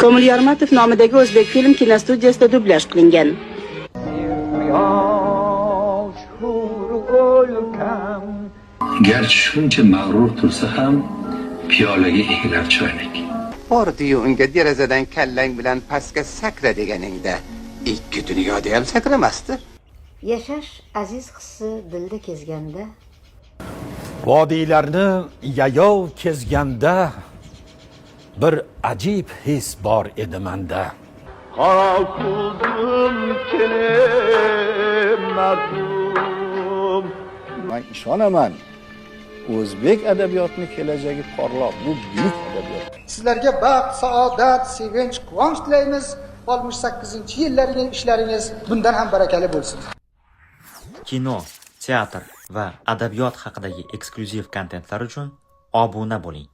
Komil Yarmatov nomidagi o'zbek film kinostudiyasida dublyaj qilingan. Garchi shuncha mag'rur tursa ham piyolaga egilar choynak. Bordi-yu unga derazadan kallang bilan pastga sakra deganingda ikki dunyoda ham sakramasdi. Yashash aziz hissi dilda kezganda, vodiylarni yayov kezganda bir ajib his bor edi menda. Qora ko'zim kelmazdim. Men ishonaman. O'zbek adabiyotini kelajagi porloq, bu buyuk adabiyot. Sizlarga baxt, saodat, sevinch, quvonch tilaymiz. 68-yillaringiz, ishlaringiz bundan ham barakali bo'lsin. Kino, teatr va adabiyot haqidagi eksklyuziv kontentlar uchun obuna bo'ling.